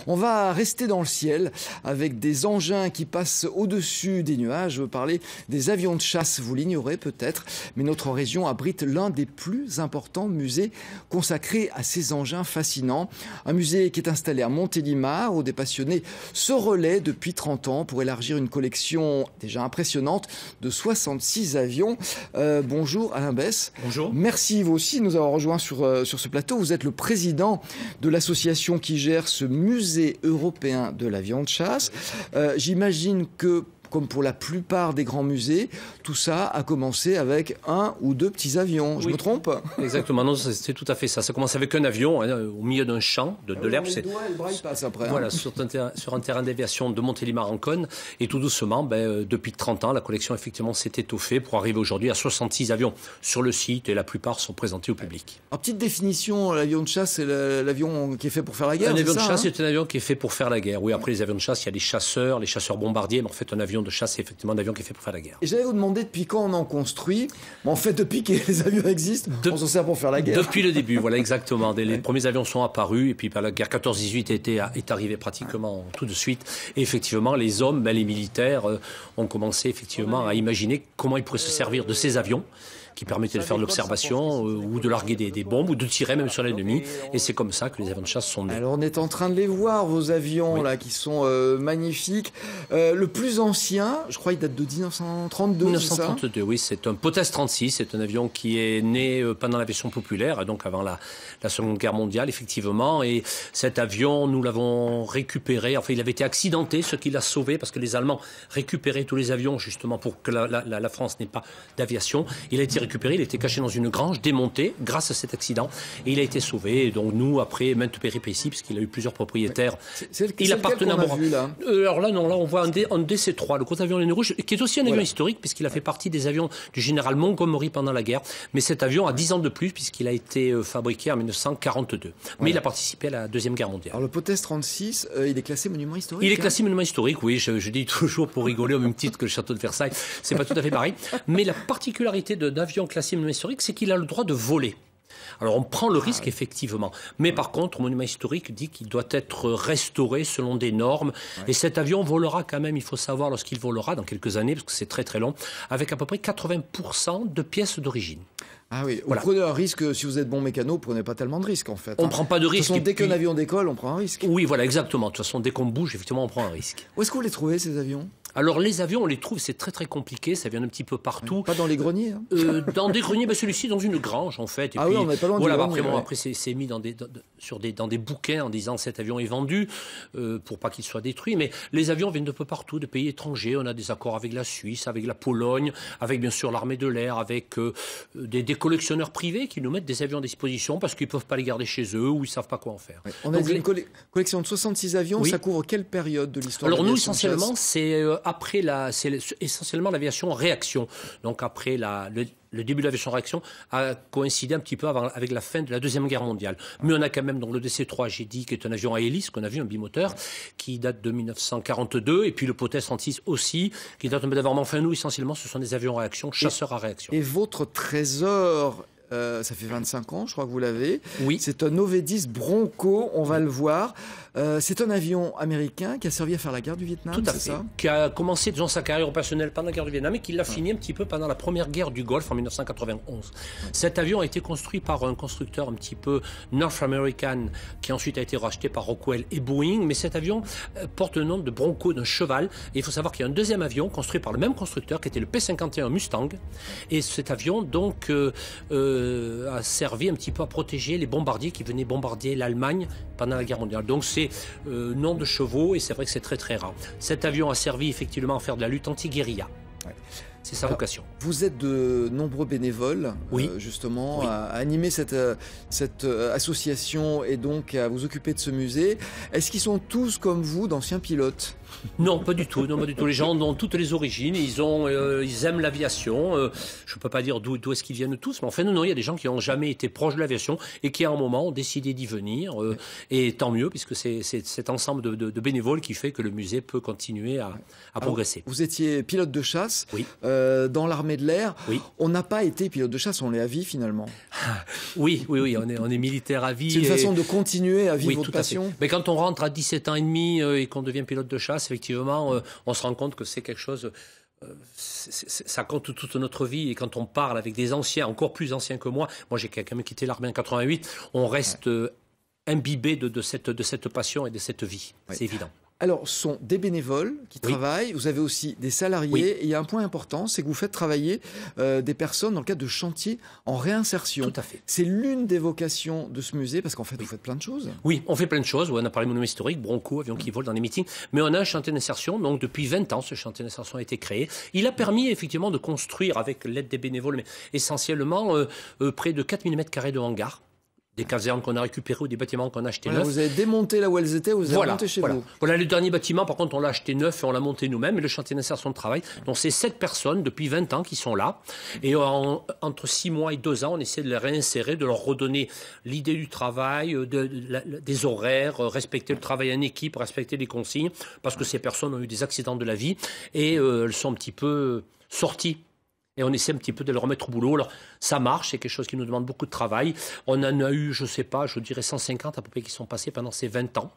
On va rester dans le ciel avec des engins qui passent au-dessus des nuages. Je veux parler des avions de chasse, vous l'ignorez peut-être, mais notre région abrite l'un des plus importants musées consacrés à ces engins fascinants. Un musée qui est installé à Montélimar, où des passionnés se relaient depuis 30 ans pour élargir une collection déjà impressionnante de 66 avions. Bonjour Alain Besse. Bonjour. Merci vous aussi de nous avoir rejoints sur ce plateau. Vous êtes le président de l'association qui gère ce musée européen de l'avion de chasse. J'imagine que, comme pour la plupart des grands musées, tout ça a commencé avec un ou deux petits avions. Je me trompe? Exactement, non, c'est tout à fait ça. Ça commence avec un avion au milieu d'un champ de l'herbe. Voilà, sur un terrain d'aviation de Montélimar en Cône. Et tout doucement, depuis 30 ans, la collection effectivement s'est étoffée pour arriver aujourd'hui à 66 avions sur le site et la plupart sont présentés au public. En petite définition, l'avion de chasse, c'est l'avion qui est fait pour faire la guerre. Un avion de chasse, c'est un avion qui est fait pour faire la guerre. Oui, après les avions de chasse, il y a les chasseurs bombardiers, mais en fait un avion de chasse, c'est effectivement un avion qui est fait pour faire la guerre. Et j'allais vous demander depuis quand on en construit. Mais en fait, depuis que les avions existent, on s'en sert pour faire la guerre. Depuis le début, voilà, exactement. Les premiers avions sont apparus, et puis la guerre 14-18 est arrivée pratiquement tout de suite. Et effectivement, les hommes, les militaires, ont commencé effectivement à imaginer comment ils pourraient se servir de ces avions qui permettaient de faire de l'observation ou de larguer des bombes ou de tirer même sur l'ennemi. Et c'est comme ça que les avions de chasse sont nés. Alors on est en train de les voir, vos avions là qui sont magnifiques. Le plus ancien, je crois, il date de 1932. 1932, c'est ça oui, c'est un Potez 36. C'est un avion qui est né pendant l'aviation populaire, donc avant la Seconde Guerre mondiale, effectivement. Et cet avion, nous l'avons récupéré. Enfin, il avait été accidenté, ce qui l'a sauvé, parce que les Allemands récupéraient tous les avions justement pour que la France n'ait pas d'aviation. Il a été récupéré, il était caché dans une grange, démonté grâce à cet accident, et il a été sauvé. Et donc nous, après maintes péripéties, puisqu'il a eu plusieurs propriétaires, il appartenait à alors là, non, là on voit un DC-3, le gros avion ligne rouge, qui est aussi un avion historique, puisqu'il a fait partie des avions du général Montgomery pendant la guerre. Mais cet avion a 10 ans de plus, puisqu'il a été fabriqué en 1942. Mais il a participé à la Deuxième Guerre mondiale. Alors le Potez 36, il est classé monument historique. Il est classé monument historique, oui. Je dis toujours pour rigoler au même titre que le château de Versailles. C'est pas tout à fait pareil. Mais la particularité d'avion classé monument historique, c'est qu'il a le droit de voler. Alors on prend le risque effectivement, mais par contre le monument historique dit qu'il doit être restauré selon des normes, et cet avion volera quand même, il faut savoir, lorsqu'il volera dans quelques années, parce que c'est très très long, avec à peu près 80% de pièces d'origine. Ah oui, vous prenez un risque, si vous êtes bon mécano, vous prenez pas tellement de risques en fait. On prend pas de risque. De toute façon, dès qu'un avion décolle, on prend un risque. Oui, voilà, exactement. De toute façon, dès qu'on bouge, effectivement, on prend un risque. Où est-ce que vous les trouvez, ces avions ? Alors les avions, on les trouve, c'est très très compliqué, ça vient un petit peu partout. Pas dans les greniers Dans des greniers, celui-ci dans une grange en fait. Et puis, oui, on n'est pas loin du grenier. Après c'est mis dans des bouquins en disant cet avion est vendu pour pas qu'il soit détruit. Mais les avions viennent de peu partout, de pays étrangers. On a des accords avec la Suisse, avec la Pologne, avec bien sûr l'armée de l'air, avec des collectionneurs privés qui nous mettent des avions à disposition parce qu'ils peuvent pas les garder chez eux ou ils savent pas quoi en faire. On a une collection de 66 avions, ça couvre quelle période de l'histoire ? Alors nous essentiellement c'est après c'est essentiellement l'aviation réaction. Donc après le début de l'aviation réaction a coïncidé un petit peu avec la fin de la Deuxième Guerre mondiale. Mais on a quand même donc le DC-3, j'ai dit, qui est un avion à hélice qu'on a vu, un bimoteur, qui date de 1942, et puis le Potez 36 aussi, qui date un peu d'avant. Mais enfin, nous, essentiellement, ce sont des avions à réaction, chasseurs à réaction. Et votre trésor, ça fait 25 ans, je crois que vous l'avez. Oui. C'est un OV-10 Bronco, on va le voir. C'est un avion américain qui a servi à faire la guerre du Vietnam, tout à fait, ça qui a commencé disons, sa carrière opérationnelle pendant la guerre du Vietnam et qui l'a fini un petit peu pendant la première guerre du Golfe en 1991. Cet avion a été construit par un constructeur un petit peu North American qui ensuite a été racheté par Rockwell et Boeing, mais cet avion porte le nom de Bronco, d'un cheval. Et il faut savoir qu'il y a un deuxième avion construit par le même constructeur qui était le P-51 Mustang, et cet avion donc a servi un petit peu à protéger les bombardiers qui venaient bombarder l'Allemagne pendant la guerre mondiale. Donc c'est nom de chevaux, et c'est vrai que c'est très très rare. Cet avion a servi effectivement à faire de la lutte anti-guérilla. C'est sa vocation. Vous êtes de nombreux bénévoles, justement, à animer cette association et donc à vous occuper de ce musée. Est-ce qu'ils sont tous comme vous d'anciens pilotes ? Non, pas du tout. Non, pas du tout. Les gens ont toutes les origines. Ils aiment l'aviation. Je ne peux pas dire d'où est-ce qu'ils viennent tous, mais enfin, non, il y a des gens qui n'ont jamais été proches de l'aviation et qui, à un moment, ont décidé d'y venir. Et tant mieux, puisque c'est cet ensemble de bénévoles qui fait que le musée peut continuer à progresser. Vous étiez pilote de chasse oui. Dans l'armée de l'air. Oui. On n'a pas été pilote de chasse, on l'est à vie finalement. Oui, on est militaire à vie. C'est une façon de continuer à vivre votre passion. Mais quand on rentre à 17 ans et demi et qu'on devient pilote de chasse, effectivement, on se rend compte que c'est quelque chose... ça compte toute notre vie, et quand on parle avec des anciens, encore plus anciens que moi j'ai quand même quitté l'armée en 88, on reste imbibé de cette passion et de cette vie, c'est évident. Alors, ce sont des bénévoles qui travaillent, vous avez aussi des salariés, et il y a un point important, c'est que vous faites travailler des personnes dans le cadre de chantiers en réinsertion. Tout à fait. C'est l'une des vocations de ce musée, parce qu'en fait, vous faites plein de choses. Oui, on fait plein de choses. On a parlé monuments historiques, Bronco, avions qui volent dans les meetings, mais on a un chantier d'insertion, donc depuis 20 ans, ce chantier d'insertion a été créé. Il a permis effectivement de construire, avec l'aide des bénévoles, mais essentiellement près de 4000 m² de hangars. Des casernes qu'on a récupérées ou des bâtiments qu'on a achetés neufs. Vous avez démonté là où elles étaient, vous avez remonté chez vous. Voilà, le dernier bâtiment, par contre, on l'a acheté neuf et on l'a monté nous-mêmes. Et le chantier d'insertion de travail, donc c'est 7 personnes depuis 20 ans qui sont là. Et entre 6 mois et 2 ans, on essaie de les réinsérer, de leur redonner l'idée du travail, des horaires, respecter le travail en équipe, respecter les consignes, parce que ces personnes ont eu des accidents de la vie et elles sont un petit peu sorties. Et on essaie un petit peu de le remettre au boulot. Alors, ça marche, c'est quelque chose qui nous demande beaucoup de travail. On en a eu, je sais pas, je dirais 150 à peu près qui sont passés pendant ces 20 ans.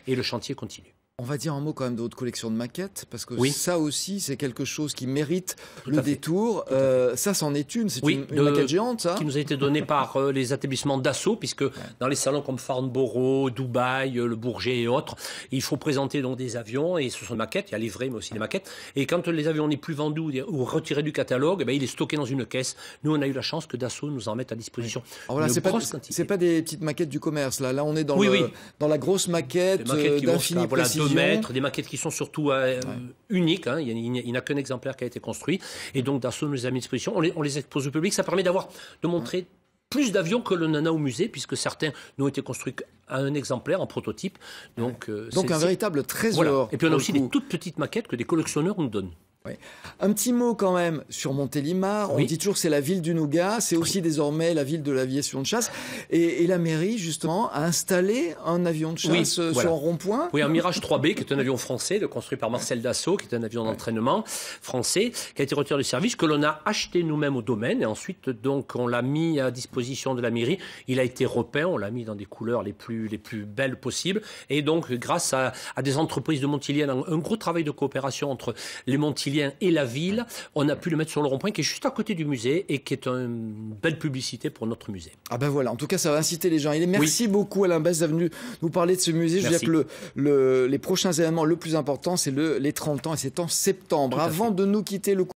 Et le chantier continue. On va dire un mot quand même de votre collection de maquettes, parce que ça aussi, c'est quelque chose qui mérite le détour. Ça, c'en est une. C'est une maquette géante, ça. Qui nous a été donnée par les établissements Dassault, puisque dans les salons comme Farnborough, Dubaï, le Bourget et autres, il faut présenter donc des avions, et ce sont des maquettes, il y a les vrais, mais aussi des maquettes. Et quand les avions n'est plus vendus ou retirés du catalogue, il est stocké dans une caisse. Nous, on a eu la chance que Dassault nous en mette à disposition. Alors voilà, c'est pas des petites maquettes du commerce, là. Là, on est dans, dans la grosse maquette d'infinie précision. Des maquettes qui sont surtout uniques, hein. Il n'y a qu'un exemplaire qui a été construit, et donc Dassault nous les a mis à disposition. On les expose au public, ça permet de montrer plus d'avions que l'on en a au musée, puisque certains n'ont été construits à un exemplaire, en prototype. Donc un véritable trésor. Voilà. Et puis on a aussi des toutes petites maquettes que des collectionneurs nous donnent. Un petit mot quand même sur Montélimar. On dit toujours que c'est la ville du nougat, c'est aussi désormais la ville de l'aviation de chasse. Et la mairie, justement, a installé un avion de chasse sur un rond-point. Oui, un Mirage 3B, qui est un avion français, construit par Marcel Dassault, qui est un avion d'entraînement français, qui a été retiré du service, que l'on a acheté nous-mêmes au domaine. Et ensuite, donc, on l'a mis à disposition de la mairie. Il a été repeint, on l'a mis dans des couleurs les plus belles possibles. Et donc, grâce à des entreprises de Montiliens, un gros travail de coopération entre les Montiliens et la ville, on a pu le mettre sur le rond-point qui est juste à côté du musée et qui est une belle publicité pour notre musée. Ah ben voilà, en tout cas ça va inciter les gens. Merci beaucoup Alain Besse d'être venu nous parler de ce musée. Je veux dire que les prochains événements, le plus important, c'est les 30 ans, et c'est en septembre. Avant de nous quitter, le